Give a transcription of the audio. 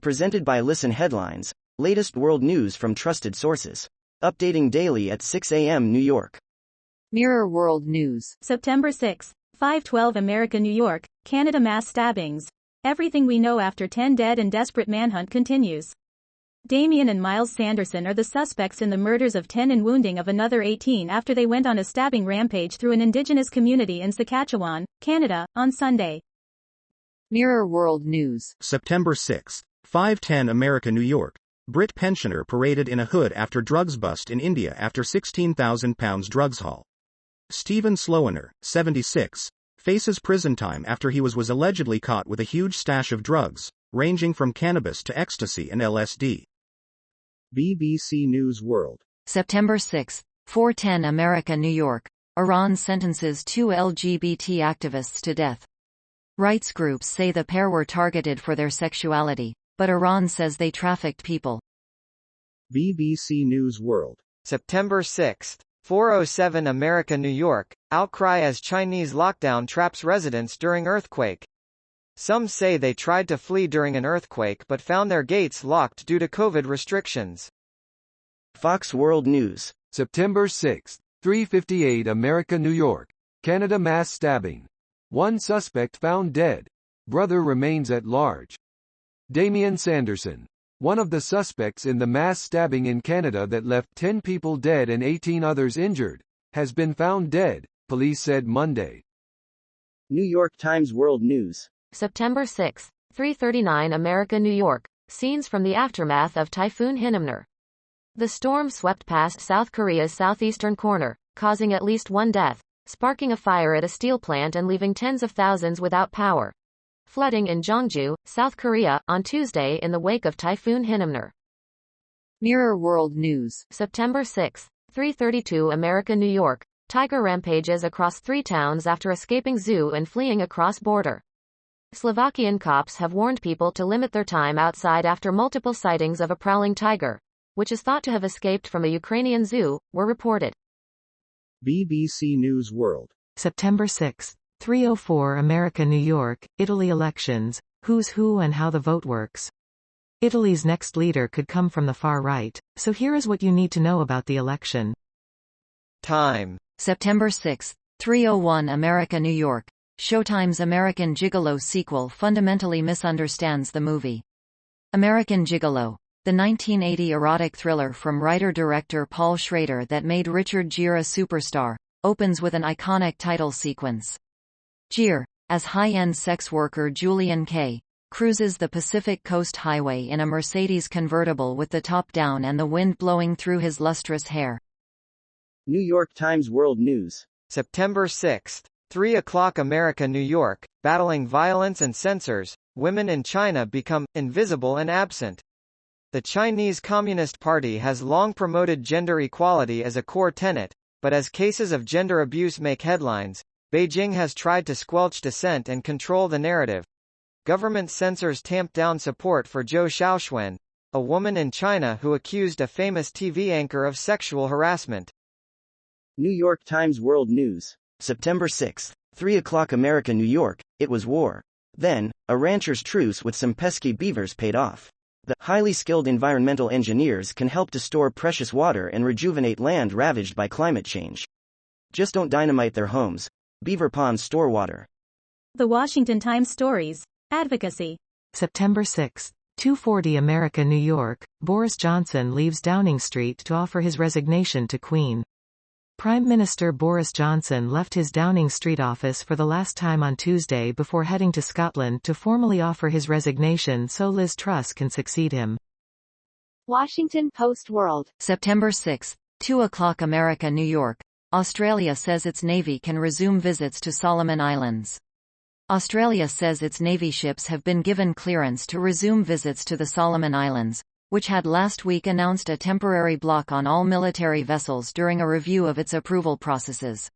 Presented by Listen Headlines, latest world news from trusted sources. Updating daily at 6 a.m. New York. Mirror World News. September 6, 5:12 America, New York, Canada mass stabbings. Everything we know after 10 dead and desperate manhunt continues. Damien and Miles Sanderson are the suspects in the murders of 10 and wounding of another 18 after they went on a stabbing rampage through an indigenous community in Saskatchewan, Canada, on Sunday. Mirror World News. September 6, 5:10 America, New York. Brit pensioner paraded in a hood after drugs bust in India after £16,000 drugs haul. Stephen Sloaner, 76, faces prison time after he was allegedly caught with a huge stash of drugs, ranging from cannabis to ecstasy and LSD. BBC News World. September 6, 4:10 America, New York. Iran sentences 2 LGBT activists to death. Rights groups say the pair were targeted for their sexuality, but Iran says they trafficked people. BBC News World. September 6, 4:07 America, New York. Outcry as Chinese lockdown traps residents during earthquake. Some say they tried to flee during an earthquake but found their gates locked due to COVID restrictions. Fox World News. September 6, 3:58 America, New York. Canada mass stabbing. One suspect found dead. Brother remains at large. Damien Sanderson, one of the suspects in the mass stabbing in Canada that left 10 people dead and 18 others injured, has been found dead, police said Monday. New York Times World News. September 6, 3:39 America, New York. Scenes from the aftermath of Typhoon Hinamnor. The storm swept past South Korea's southeastern corner, causing at least one death, sparking a fire at a steel plant and leaving tens of thousands without power. Flooding in Jeongju, South Korea, on Tuesday in the wake of Typhoon Hinamnor. Mirror World News. September 6, 3:32 America, New York. Tiger rampages across 3 towns after escaping zoo and fleeing across border. Slovakian cops have warned people to limit their time outside after multiple sightings of a prowling tiger, which is thought to have escaped from a Ukrainian zoo, were reported. BBC News World. September 6, 3:04 America, New York. Italy elections, who's who and how the vote works. Italy's next leader could come from the far right, so here is what you need to know about the election. Time. September 6, 3:01 America, New York. Showtime's American Gigolo sequel fundamentally misunderstands the movie. American Gigolo, the 1980 erotic thriller from writer-director Paul Schrader that made Richard Gere a superstar, opens with an iconic title sequence. Gere, as high-end sex worker Julian Kay, cruises the Pacific Coast Highway in a Mercedes convertible with the top down and the wind blowing through his lustrous hair. New York Times World News. September 6, 3 o'clock America, New York. Battling violence and censors, women in China become invisible and absent. The Chinese Communist Party has long promoted gender equality as a core tenet, but as cases of gender abuse make headlines, Beijing has tried to squelch dissent and control the narrative. Government censors tamped down support for Zhou Xiaoxuan, a woman in China who accused a famous TV anchor of sexual harassment. New York Times World News. September 6, 3 o'clock America, New York. It was war. Then, a rancher's truce with some pesky beavers paid off. The highly skilled environmental engineers can help to store precious water and rejuvenate land ravaged by climate change. Just don't dynamite their homes. Beaver ponds store water. The Washington Times Stories. Advocacy. September 6, 2:40 America, New York. Boris Johnson leaves Downing Street to offer his resignation to Queen. Prime Minister Boris Johnson left his Downing Street office for the last time on Tuesday before heading to Scotland to formally offer his resignation so Liz Truss can succeed him. Washington Post World. September 6, 2 o'clock America, New York. Australia says its Navy can resume visits to Solomon Islands. Australia says its Navy ships have been given clearance to resume visits to the Solomon Islands, which had last week announced a temporary block on all military vessels during a review of its approval processes.